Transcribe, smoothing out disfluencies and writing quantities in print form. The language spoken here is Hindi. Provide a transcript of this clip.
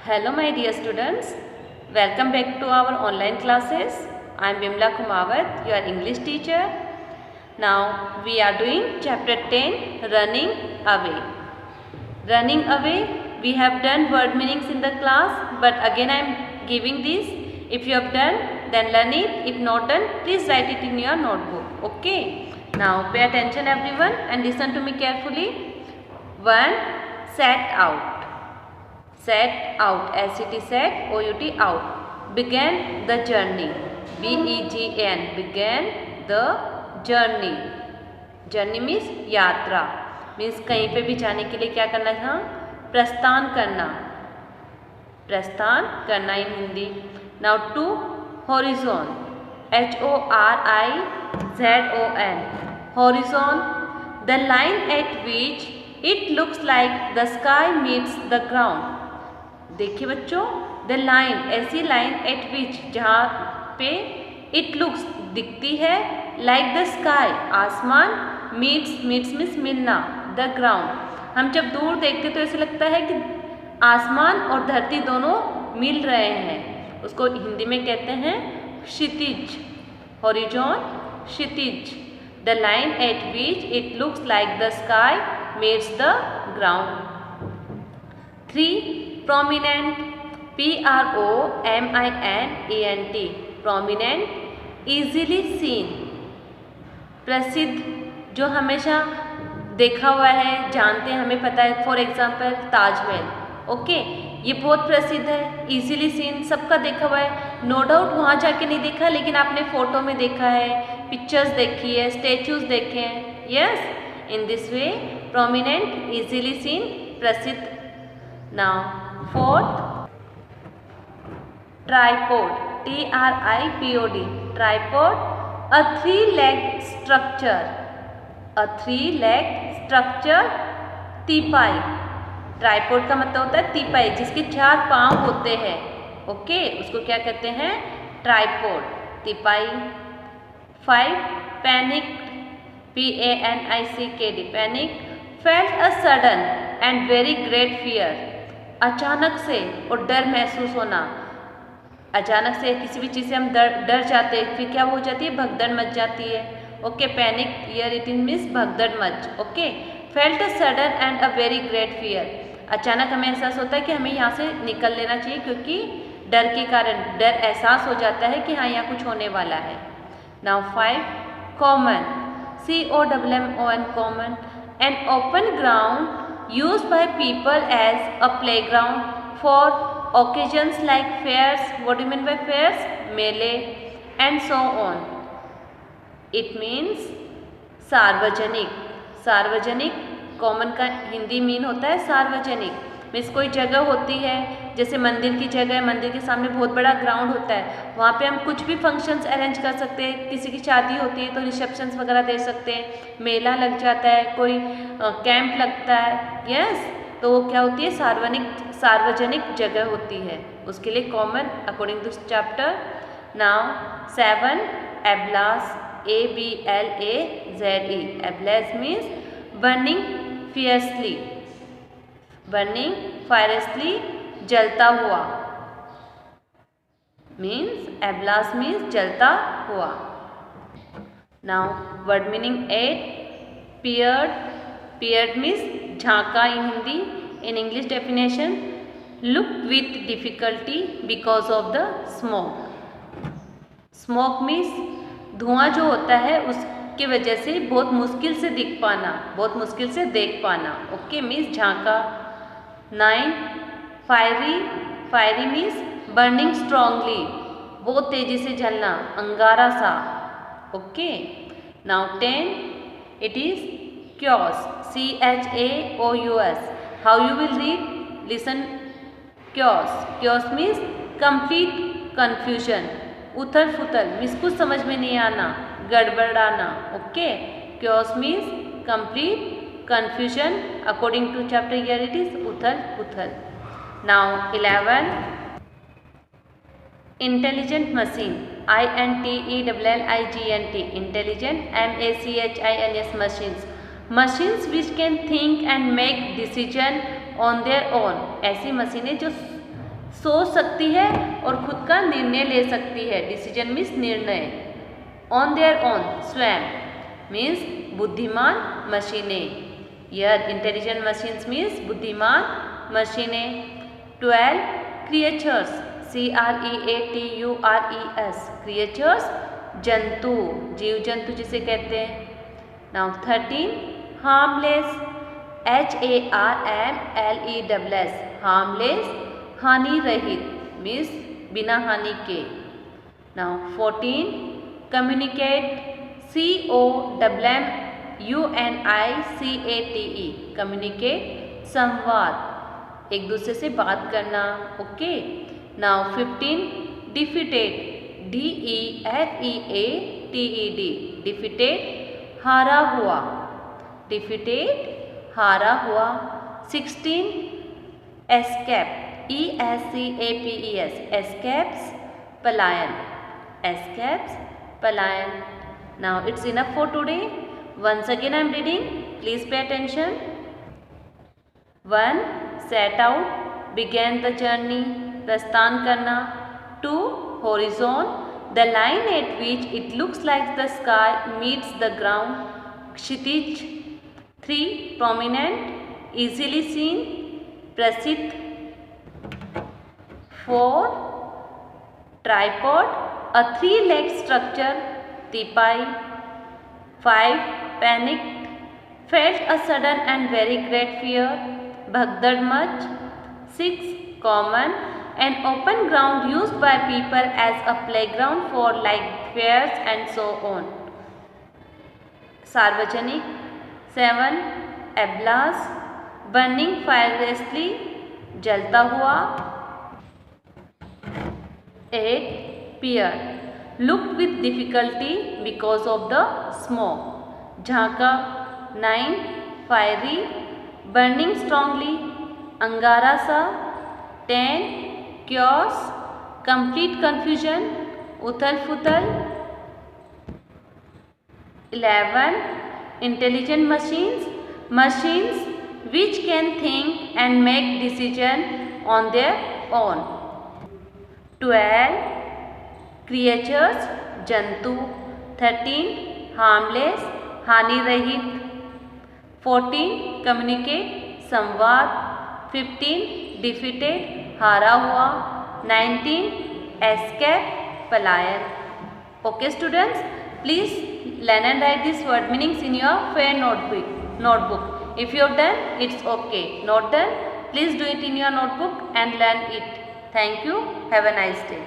Hello my dear students, welcome back to our online classes. I am Bimla Kumawat, your English teacher. Now we are doing chapter 10, Running Away. Running away, we have done word meanings in the class, but again I am giving this. If you have done, then learn it. If not done, please write it in your notebook. Okay. Now pay attention everyone and listen to me carefully. 1. Set out. Set out, S-E-T, set, O-U-T, out. Began the journey, B-E-G-N, began the journey. Journey means यात्रा, means कहीं पे भी जाने के लिए क्या करना है? प्रस्थान करना, प्रस्थान करना in Hindi. Now 2, horizon, H-O-R-I-Z-O-N, horizon, the line at which it looks like the sky meets the ground. देखिए बच्चों, द लाइन, ऐसी लाइन एट विच, जहाँ पे इट लुक्स, दिखती है, लाइक द स्काई, आसमान, मीट्स मीन्स मिलना, द ग्राउंड. हम जब दूर देखते तो ऐसे लगता है कि आसमान और धरती दोनों मिल रहे हैं. उसको हिंदी में कहते हैं क्षितिज, हॉरिजॉन, क्षितिज. The line at which it looks like the sky meets the ground. 3. Prominent, P-R-O-M-I-N-E-N-T, prominent, easily seen, प्रसिद्ध, जो हमेशा देखा हुआ है, जानते हैं, हमें पता है. फॉर एग्जाम्पल ताजमहल, ओके, ये बहुत प्रसिद्ध है. इजीली सीन, सबका देखा हुआ है. नो डाउट वहाँ जाके नहीं देखा, लेकिन आपने फोटो में देखा है, पिक्चर्स देखी है, स्टेचूज देखे हैं. Yes, in this way prominent, easily seen, प्रसिद्ध. Now 4th, tripod, T-R-I-P-O-D, tripod, a three-legged structure, a three-legged structure, तीपाई. ट्राइपॉड का मतलब होता है तीपाई, जिसके 4 पांव होते हैं. ओके, उसको क्या कहते हैं? ट्राइपॉड, तीपाई. 5. Panicked, P-A-N-I-C-K-D, panic, felt a sudden and very great fear, अचानक से और डर महसूस होना. अचानक से किसी भी चीज़ से हम डर जाते हैं, फिर क्या हो जाती है? भगदड़ मच जाती है. Okay, panic here it means भगदड़ मच. Okay, felt a sudden and a very great fear, अचानक हमें एहसास होता है कि हमें यहाँ से निकल लेना चाहिए, क्योंकि डर के कारण, डर एहसास हो जाता है कि हाँ यहाँ कुछ होने वाला है. Now 5. Common, C-O-M-M-O-N, common, an open ground used by people as a playground for occasions like fairs. What do you mean by fairs? मेले and so on. It means सार्वजनिक. सार्वजनिक, कॉमन का हिंदी मीन होता है सार्वजनिक. मीन्स कोई जगह होती है, जैसे मंदिर की जगह है, मंदिर के सामने बहुत बड़ा ग्राउंड होता है, वहाँ पे हम कुछ भी फंक्शंस अरेंज कर सकते हैं. किसी की शादी होती है तो रिसेप्शंस वगैरह दे सकते हैं. मेला लग जाता है, कोई कैंप लगता है. यस, तो वो क्या होती है? सार्वजनिक जगह होती है, उसके लिए common, according to chapter. Now 7. Ablaze, A-B-L-A-Z-E, ablaze means burning fiercely, burning fiercely, जलता हुआ. मीन्स एब्लास मीन्स जलता हुआ. Now word meaning 8. Peered, peered means झांका in Hindi. In English definition, look with difficulty because of the smoke. Smoke means धुआं जो होता है, उसकी वजह से बहुत मुश्किल से दिख पाना, बहुत मुश्किल से देख पाना. ओके, मीन्स झांका. 9. Fiery, fiery means burning strongly, बहुत तेजी से जलना, अंगारा सा. Okay. Now 10. It is chaos, C-H-A-O-U-S. How you will read? Listen. Chaos, chaos means complete confusion, उथल पुथल, मीन्स कुछ समझ में नहीं आना, गड़बड़ाना. Okay, chaos means complete confusion. According to chapter here it is uthal puthal. Now 11. Intelligent machine, I-N-T-E-L-L-I-G-N-T, intelligent, M-A-C-H-I-N-S, machines, machines which can think and make decision on their own. ऐसी मशीनें जो सोच सकती है और खुद का निर्णय ले सकती है। डिसीजन मीन्स निर्णय। ऑन देयर ओन, स्वयं मीन्स बुद्धिमान मशीनें। यह इंटेलिजेंट मशीन्स मीन्स बुद्धिमान मशीनें। 12 क्रिएचर्स, CREATURES, क्रिएचर्स जंतु, जीव जंतु जिसे कहते हैं। नाउ 13 हार्मलेस, HARMLESS, हार्मलेस हानि रहित मीन्स बिना हानि के। नाउ 14 कम्युनिकेट, COMMUNICATE, कम्युनिकेट संवाद, एक दूसरे से बात करना। Okay. Now 15 defeated, DEFEATED, defeated हारा हुआ, डिफीटेड हारा हुआ। 16 एस्केप, ESCAPES, एस्केप्स पलायन, एस्केप्स पलायन। Now it's enough for today. Once again I am reading, please pay attention. 1 set out, begin the journey, प्रस्थान करना। 2 horizon, the line at which it looks like the sky meets the ground, क्षितिज। 3 प्रोमिनेंट, इजीली सीन, प्रसिद्ध। 4 ट्राइपॉड, अ 3-legged स्ट्रक्चर, तिपाई। 5 panic, felt a sudden and very great fear, भगदड़ मच। 6 common, an open ground used by people as a playground for like fairs and so on, सार्वजनिक। 7 एब्लास, बर्निंग फायरलेसली, जलता हुआ। 8 peer, looked with difficulty because of the smoke, झांका। 9 फायरी, बर्निंग स्ट्रांगली, अंगारा सा। 10 क्योस, कंप्लीट कंफ्यूजन, उथल फुथल। 11 intelligent machines, machines which can think and make decision on their own. 12 creatures जंतु। 13 हार्मलेस हानि रहित। 14 कम्युनिकेट संवाद। 15 डिफीटेड हारा हुआ। 19 एस्केप पलायन। Okay students, please learn and write these word meanings in your fair notebook. If you have done, it's okay. Not done, please do it in your notebook and learn it. Thank you. Have a nice day.